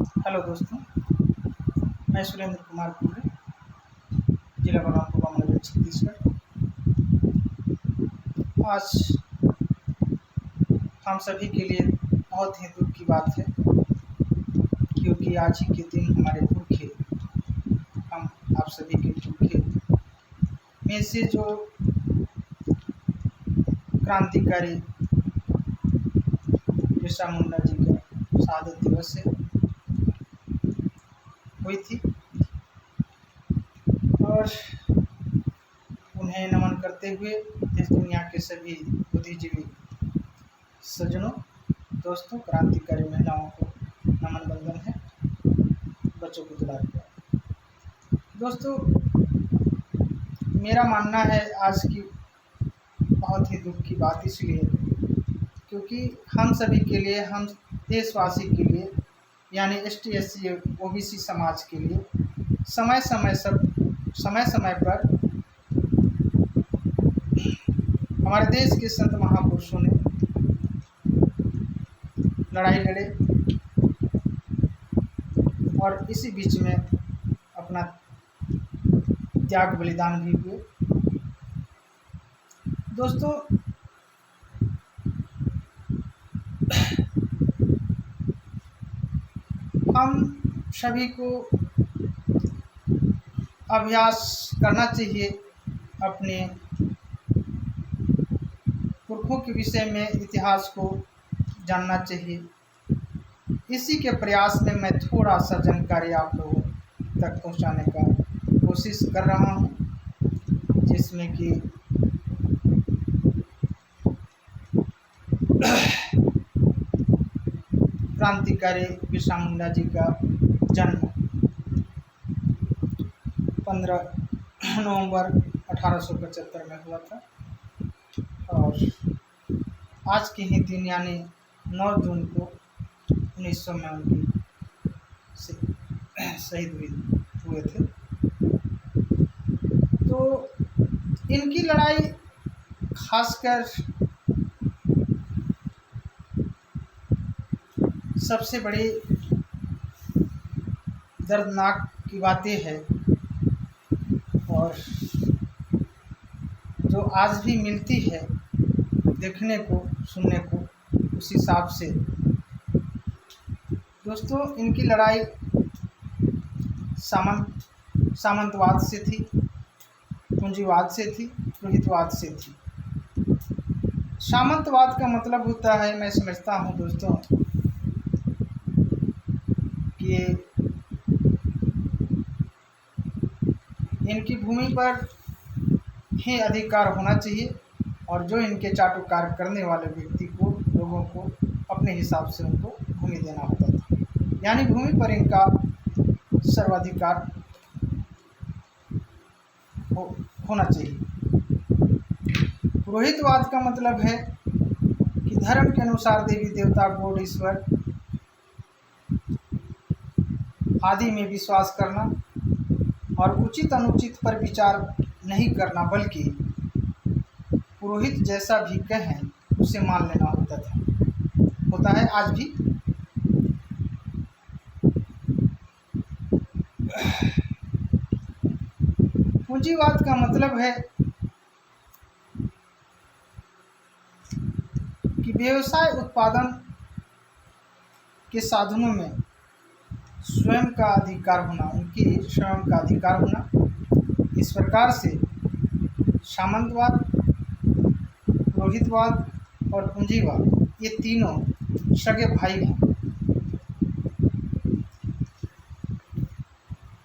Hello दोस्तों, मैं सुरेंद्र कुमार कुंडे, जिला बलरामपुर नगर छत्तीसगढ़। आज हम सभी के लिए बहुत ही दुख की बात है, क्योंकि आज ही के दिन हमारे पुरखे, हम आप सभी के पुरखे में से जो क्रांतिकारी बिरसा मुंडा जी का शहादत दिवस है हुई थी, और उन्हें नमन करते हुए देश दुनिया के सभी बुद्धिजीवी सज्जनों, दोस्तों, क्रांतिकारी महिलाओं को नमन बंदन है, बच्चों को दुलार प्यार। दोस्तों, मेरा मानना है आज की बहुत ही दुख की बात इसलिए क्योंकि हम सभी के लिए, हम देशवासी के लिए, यानी ST SC OBC समाज के लिए समय समय पर हमारे देश के संत महापुरुषों ने लड़ाई लड़े और इसी बीच में अपना त्याग बलिदान भी हुए। दोस्तों, हम सभी को अभ्यास करना चाहिए, अपने पुरखों के विषय में इतिहास को जानना चाहिए। इसी के प्रयास में मैं थोड़ा सा जानकारी आप लोगों तक पहुंचाने का कोशिश कर रहा हूं, जिसमें कि क्रांतिकारी बिरसा मुंडा जी का जन्म 15 नवंबर 1875 में हुआ था, और आज के ही दिन यानी 9 जून को 1900 में उनकी शहीद हुए थे। तो इनकी लड़ाई खासकर सबसे बड़ी दर्दनाक की बातें है, और जो आज भी मिलती है देखने को, सुनने को, उस हिसाब से दोस्तों इनकी लड़ाई सामंतवाद से थी, पूंजीवाद से थी, पुरोहितवाद से थी। सामंतवाद का मतलब होता है, मैं समझता हूँ दोस्तों, कि इनकी भूमि पर ही अधिकार होना चाहिए, और जो इनके चाटुकार करने वाले व्यक्ति को, लोगों को अपने हिसाब से उनको भूमि देना होता था, यानी भूमि पर इनका सर्वाधिकार होना चाहिए। पुरोहितवाद का मतलब है कि धर्म के अनुसार देवी देवता, गॉड, ईश्वर आदि में विश्वास करना और उचित अनुचित पर विचार नहीं करना, बल्कि पुरोहित जैसा भी कहें उसे मान लेना होता है आज भी। पूंजीवाद का मतलब है कि व्यवसाय उत्पादन के साधनों में स्वयं का अधिकार होना, उनकी स्वयं का अधिकार होना। इस प्रकार से सामंतवाद, पुरोहितवाद और पूंजीवाद, ये तीनों सगे भाई हैं।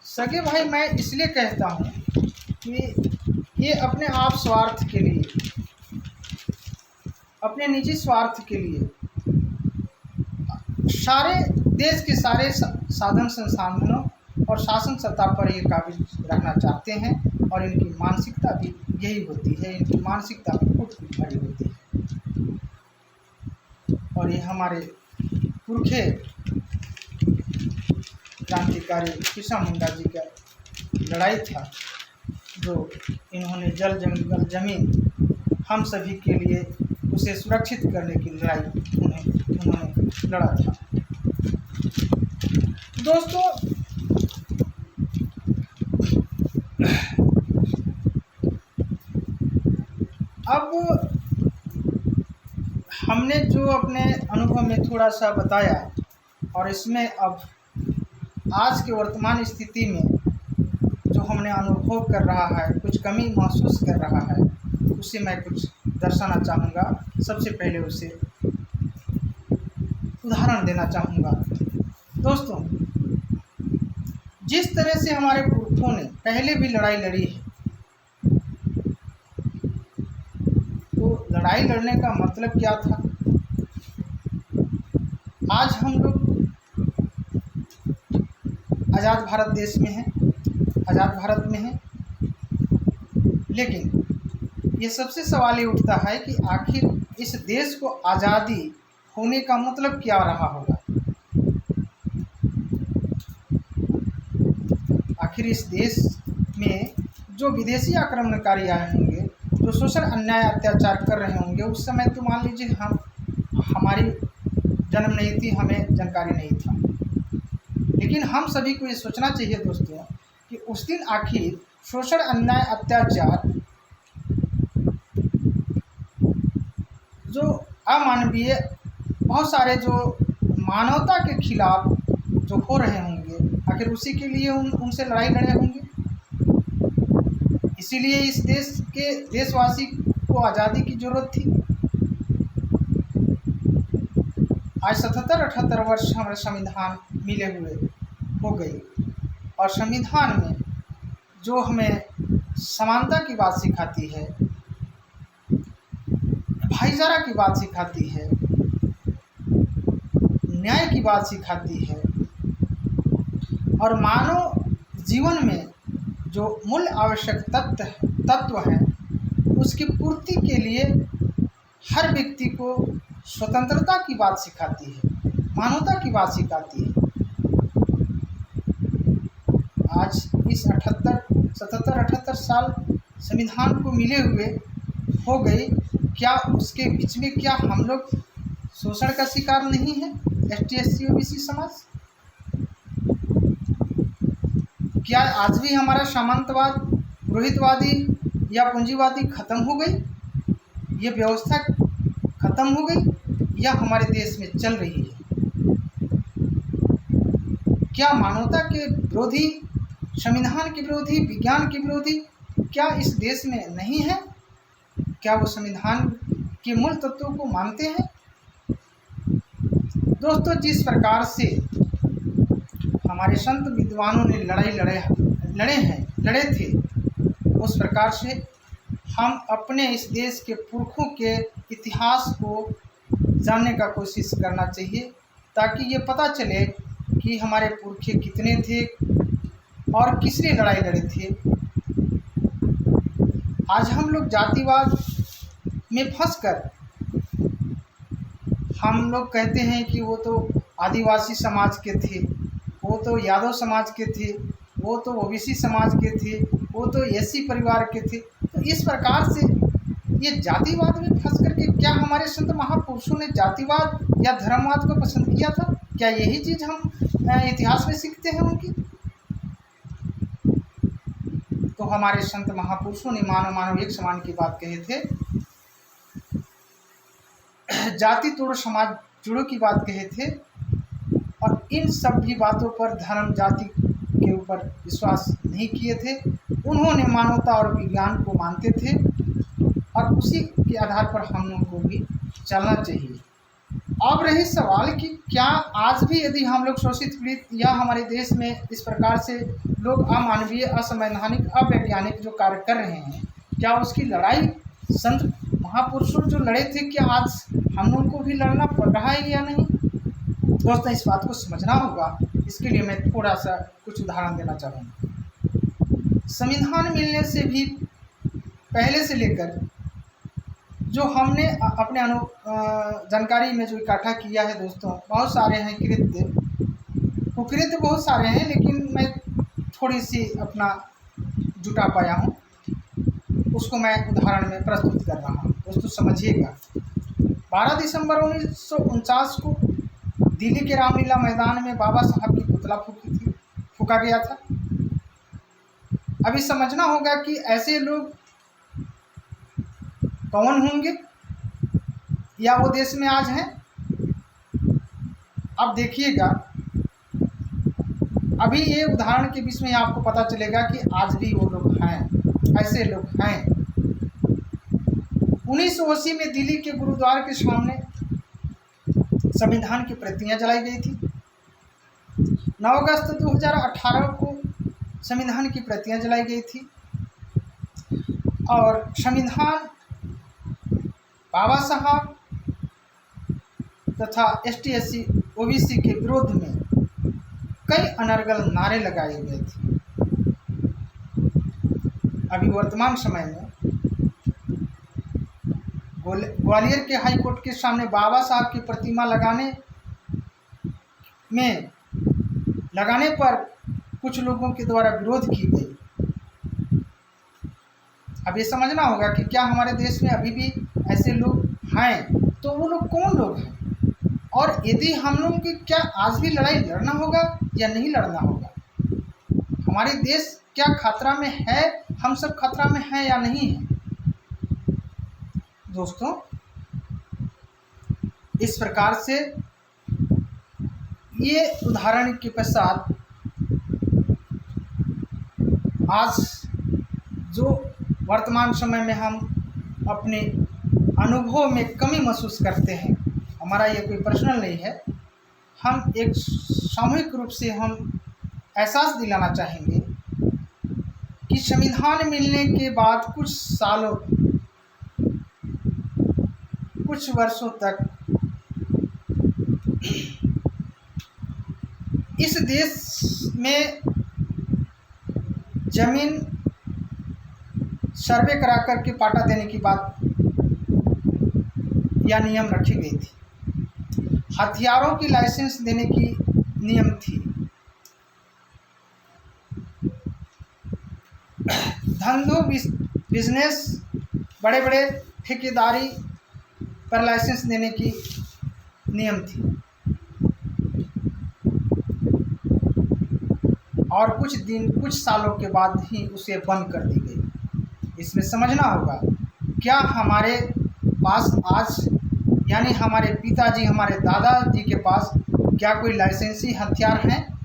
सगे भाई मैं इसलिए कहता हूँ कि ये अपने आप स्वार्थ के लिए, अपने निजी स्वार्थ के लिए सारे देश के सारे साधन संसाधनों और शासन सत्ता पर ये काबिज रखना चाहते हैं, और इनकी मानसिकता भी यही होती है, इनकी मानसिकता बहुत भरी होती है। और ये हमारे पुरखे क्रांतिकारी बिरसा मुंडा जी का लड़ाई था, जो इन्होंने जल जंगल जमीन हम सभी के लिए उसे सुरक्षित करने की लड़ाई उन्होंने लड़ा था। दोस्तों, अब हमने जो अपने अनुभव में थोड़ा सा बताया, और इसमें अब आज के वर्तमान स्थिति में जो हमने अनुभव कर रहा है, कुछ कमी महसूस कर रहा है, उसे मैं कुछ दर्शाना चाहूँगा। सबसे पहले उसे उदाहरण देना चाहूँगा। दोस्तों, जिस तरह से हमारे पुरखों ने पहले भी लड़ाई लड़ी है, तो लड़ाई लड़ने का मतलब क्या था? आज हम लोग आज़ाद भारत देश में हैं, आज़ाद भारत में हैं, लेकिन ये सबसे सवाल ये उठता है कि आखिर इस देश को आज़ादी होने का मतलब क्या रहा होगा? आखिर इस देश में जो विदेशी आक्रमणकारी आए होंगे, जो शोषण अन्याय अत्याचार कर रहे होंगे, उस समय तो मान लीजिए हमारी जन्म नहीं थी, हमें जानकारी नहीं था, लेकिन हम सभी को ये सोचना चाहिए दोस्तों कि उस दिन आखिर शोषण अन्याय अत्याचार, जो अमानवीय बहुत सारे जो मानवता के खिलाफ जो हो रहे होंगे, आखिर उसी के लिए उनसे लड़ाई लड़े होंगे। इसीलिए इस देश के देशवासी को आज़ादी की जरूरत थी। आज 77-78 वर्ष हमारे संविधान मिले हुए हो गई, और संविधान में जो हमें समानता की बात सिखाती है, भाईचारा की बात सिखाती है, न्याय की बात सिखाती है, और मानव जीवन में जो मूल आवश्यक तत्व हैं, उसकी पूर्ति के लिए हर व्यक्ति को स्वतंत्रता की बात सिखाती है, मानवता की बात सिखाती है। आज इस 77-78 साल संविधान को मिले हुए हो गए, क्या उसके बीच में क्या हम लोग शोषण का शिकार नहीं है? ST SC OBC समाज, क्या आज भी हमारा सामंतवाद, पुरोहितवादी या पूंजीवादी खत्म हो गई? ये व्यवस्था खत्म हो गई या हमारे देश में चल रही है? क्या मानवता के विरोधी, संविधान के विरोधी, विज्ञान के विरोधी क्या इस देश में नहीं है? क्या वो संविधान के मूल तत्वों को मानते हैं? दोस्तों, जिस प्रकार से हमारे संत विद्वानों ने लड़े थे, उस प्रकार से हम अपने इस देश के पुरखों के इतिहास को जानने का कोशिश करना चाहिए, ताकि ये पता चले कि हमारे पुरखे कितने थे और किस लिए लड़ाई लड़े थे। आज हम लोग जातिवाद में फंसकर हम लोग कहते हैं कि वो तो आदिवासी समाज के थे, वो तो यादव समाज के थे, वो तो OBC समाज के थे, वो तो SC परिवार के थे। तो इस प्रकार से ये जातिवाद में फंस करके क्या हमारे संत महापुरुषों ने जातिवाद या धर्मवाद को पसंद किया था? क्या यही चीज़ हम इतिहास में सीखते हैं उनकी? तो हमारे संत महापुरुषों ने मानव एक समान की बात कहे थे, जाति तोड़ समाज जुड़ो की बात कहे थे, और इन सब भी बातों पर धर्म जाति के ऊपर विश्वास नहीं किए थे। उन्होंने मानवता और विज्ञान को मानते थे, और उसी के आधार पर हम लोगों को भी चलना चाहिए। अब रही सवाल कि क्या आज भी यदि हम लोग शोषित पीड़ित या हमारे देश में इस प्रकार से लोग अमानवीय, असंवैधानिक, अवैज्ञानिक जो कार्य कर रहे हैं, क्या उसकी लड़ाई संत महापुरुषों जो लड़े थे, क्या आज हम लोगों को भी लड़ना पड़ रहा है या नहीं? दोस्तों, इस बात को समझना होगा। इसके लिए मैं थोड़ा सा कुछ उदाहरण देना चाहूँगा। संविधान मिलने से भी पहले से लेकर जो हमने अपने जानकारी में जो इकट्ठा किया है दोस्तों, बहुत सारे हैं कुकृत्य बहुत सारे हैं, लेकिन मैं थोड़ी सी अपना जुटा पाया हूँ, उसको मैं उदाहरण में प्रस्तुत कर रहा हूँ। दोस्तों समझिएगा। 12 दिसंबर 1949 को दिल्ली के रामलीला मैदान में बाबा साहब की पुतला फूका गया था। अभी समझना होगा कि ऐसे लोग कौन होंगे या वो देश में आज हैं। अब देखिएगा, अभी ये उदाहरण के बीच में आपको पता चलेगा कि आज भी वो लोग हैं, ऐसे लोग हैं। 1980 में दिल्ली के गुरुद्वारे के सामने संविधान की प्रतियां जलाई गई थी। 9 अगस्त 2018 को संविधान की प्रतियां जलाई गई थी और संविधान बाबा साहब तथा ST/SC OBC के विरोध में कई अनर्गल नारे लगाए गए थे। अभी वर्तमान समय में ग्वालियर के हाई कोर्ट के सामने बाबा साहब की प्रतिमा लगाने पर कुछ लोगों के द्वारा विरोध की गई। अब ये समझना होगा कि क्या हमारे देश में अभी भी ऐसे लोग हैं, तो वो लोग कौन लोग हैं और यदि हम लोगों की क्या आज भी लड़ाई लड़ना होगा या नहीं लड़ना होगा। हमारे देश क्या खतरा में है, हम सब खतरा में हैं या नहीं है। दोस्तों, इस प्रकार से ये उदाहरण के पश्चात आज जो वर्तमान समय में हम अपने अनुभव में कमी महसूस करते हैं, हमारा ये कोई पर्सनल नहीं है, हम एक सामूहिक रूप से हम एहसास दिलाना चाहेंगे कि संविधान मिलने के बाद कुछ वर्षों तक इस देश में जमीन सर्वे करा कर के पाटा देने की बात या नियम रखी गई थी। हथियारों की लाइसेंस देने की नियम थी। धंधों बिजनेस बड़े बड़े ठेकेदारी पर लाइसेंस देने की नियम थी और कुछ सालों के बाद ही उसे बंद कर दी गई। इसमें समझना होगा, क्या हमारे पास आज यानी हमारे पिताजी हमारे दादाजी के पास क्या कोई लाइसेंसी हथियार हैं?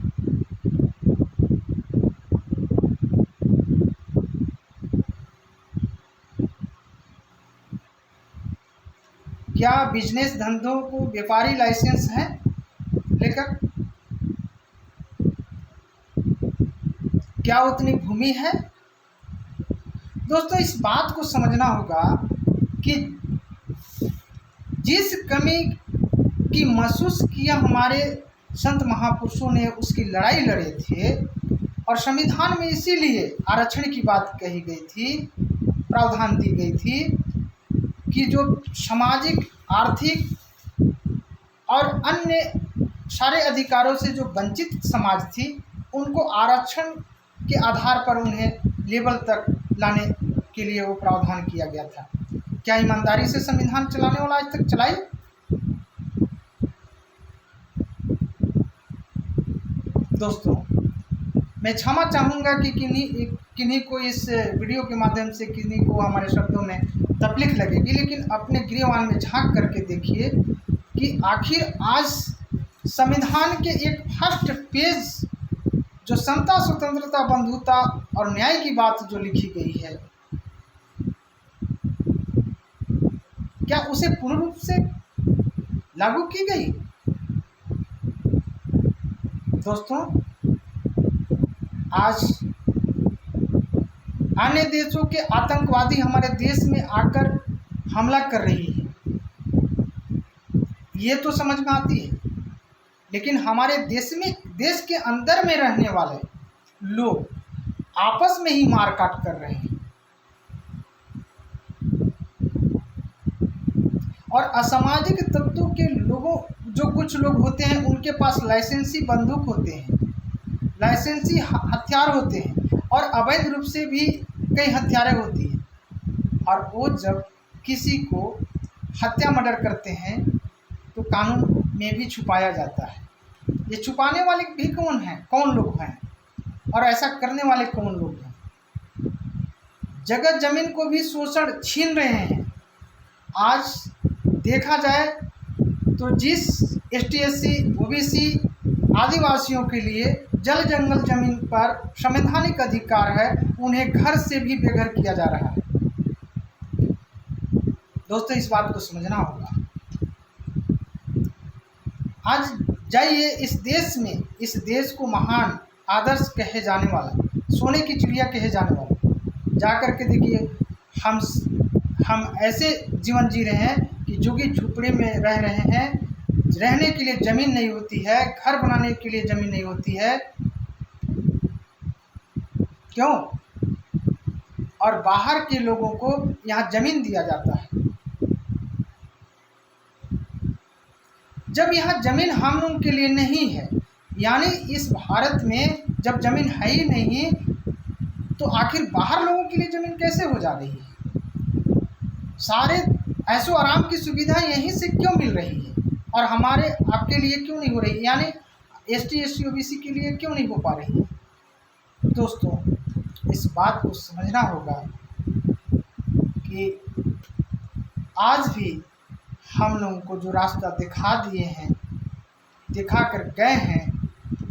क्या बिजनेस धंधों को व्यापारी लाइसेंस हैं लेकर? क्या उतनी भूमि है? दोस्तों, इस बात को समझना होगा कि जिस कमी की महसूस किया हमारे संत महापुरुषों ने उसकी लड़ाई लड़े थे और संविधान में इसीलिए आरक्षण की बात कही गई थी, प्रावधान दी गई थी कि जो सामाजिक, आर्थिक और अन्य सारे अधिकारों से जो वंचित समाज थी, उनको आरक्षण के आधार पर उन्हें लेवल तक लाने के लिए वो प्रावधान किया गया था। क्या ईमानदारी से संविधान चलाने वाला आज तक चलाए? दोस्तों, मैं क्षमा चाहूँगा कि किन्हीं को इस वीडियो के माध्यम से किन्हीं को हमारे शब्दों में तकलीफ लगेगी, लेकिन अपने गृहवान में झांक करके देखिए कि आखिर आज संविधान के एक फर्स्ट पेज जो समता, स्वतंत्रता, बंधुता और न्याय की बात जो लिखी गई है, क्या उसे पूर्ण रूप से लागू की गई? दोस्तों, आज अन्य देशों के आतंकवादी हमारे देश में आकर हमला कर रही है, ये तो समझ में आती है, लेकिन हमारे देश के अंदर में रहने वाले लोग आपस में ही मारकाट कर रहे हैं और असामाजिक तत्वों के लोगों, जो कुछ लोग होते हैं, उनके पास लाइसेंसी बंदूक होते हैं, लाइसेंसी हथियार होते हैं और अवैध रूप से भी कई हथियारें होती हैं और वो जब किसी को हत्या मर्डर करते हैं तो कानून में भी छुपाया जाता है। ये छुपाने वाले भी कौन हैं, कौन लोग हैं, और ऐसा करने वाले कौन लोग हैं। जगह जमीन को भी शोषण छीन रहे हैं। आज देखा जाए तो जिस ST/SC OBC आदिवासियों के लिए जल जंगल जमीन पर संवैधानिक अधिकार है, उन्हें घर से भी बेघर किया जा रहा है। दोस्तों, इस बात को समझना होगा। आज जाइए इस देश को महान आदर्श कहे जाने वाला, सोने की चिड़िया कहे जाने वाला, जाकर के देखिए हम ऐसे जीवन जी रहे हैं कि झुग्गी झोपड़ी में रह रहे हैं। रहने के लिए ज़मीन नहीं होती है, घर बनाने के लिए ज़मीन नहीं होती है। क्यों? और बाहर के लोगों को यहाँ ज़मीन दिया जाता है। जब यहाँ ज़मीन हम लोगों के लिए नहीं है, यानी इस भारत में जब ज़मीन है ही नहीं, तो आखिर बाहर लोगों के लिए ज़मीन कैसे हो जा रही है? सारे ऐशो आराम की सुविधाएं यहीं से क्यों मिल रही है और हमारे आपके लिए क्यों नहीं हो रही, यानी ST/SC OBC के लिए क्यों नहीं हो पा रही है? दोस्तों, इस बात को समझना होगा कि आज भी हम लोगों को जो रास्ता दिखा दिए हैं, दिखा कर गए हैं,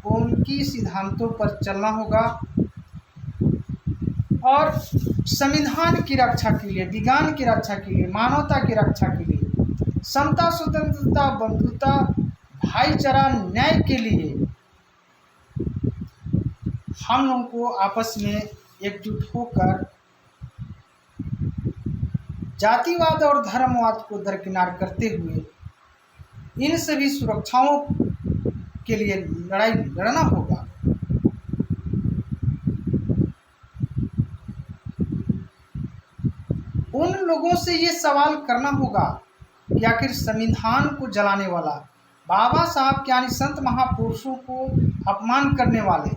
उनकी सिद्धांतों पर चलना होगा और संविधान की रक्षा के लिए, विज्ञान की रक्षा के लिए, मानवता की रक्षा के लिए, समता, स्वतंत्रता, बंधुता, भाईचारा, न्याय के लिए हम लोगों को आपस में एकजुट होकर जातिवाद और धर्मवाद को दरकिनार करते हुए इन सभी सुरक्षाओं के लिए लड़ाई लड़ना होगा। उन लोगों से ये सवाल करना होगा कि आखिर संविधान को जलाने वाला, बाबा साहब के यानी संत महापुरुषों को अपमान करने वाले,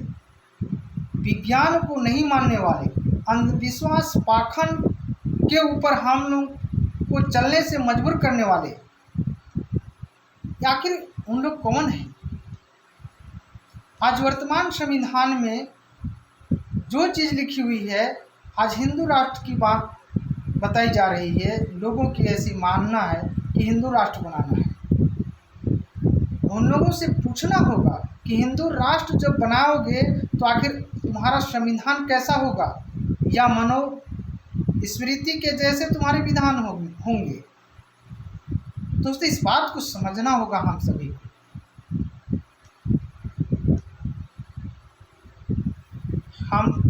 विज्ञान को नहीं मानने वाले, अंधविश्वास पाखंड के ऊपर हम लोग को चलने से मजबूर करने वाले, आखिर उन लोग कौन हैं? आज वर्तमान संविधान में जो चीज़ लिखी हुई है, आज हिंदू राष्ट्र की बात बताई जा रही है। लोगों की ऐसी मानना है कि हिंदू राष्ट्र बनाना है। उन लोगों से पूछना होगा कि हिंदू राष्ट्र जब बनाओगे तो आखिर तुम्हारा संविधान कैसा होगा, या स्मृति के जैसे तुम्हारे विधान होंगे। दोस्तों, इस बात को समझना होगा हम सभी को। हम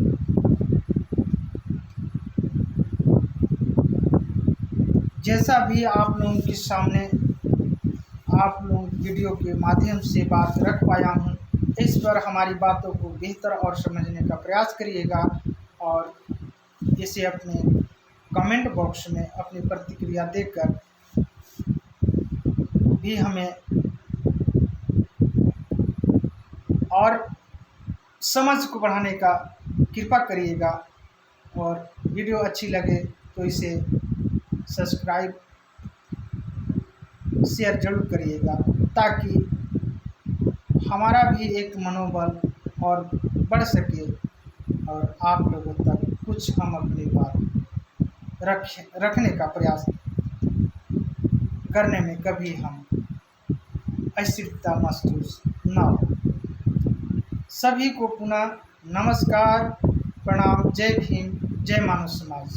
जैसा भी आप लोगों के सामने आप लोग वीडियो के माध्यम से बात रख पाया हूँ, इस पर हमारी बातों को बेहतर और समझने का प्रयास करिएगा और इसे अपने कमेंट बॉक्स में अपनी प्रतिक्रिया देकर भी हमें और समझ को बढ़ाने का कृपा करिएगा। और वीडियो अच्छी लगे तो इसे सब्सक्राइब, शेयर जरूर करिएगा, ताकि हमारा भी एक मनोबल और बढ़ सके और आप लोगों तक कुछ हम अपनी बात रखने का प्रयास करने में कभी हम अस्थिरता महसूस न हो। सभी को पुनः नमस्कार, प्रणाम, जय भीम, जय मानव समाज।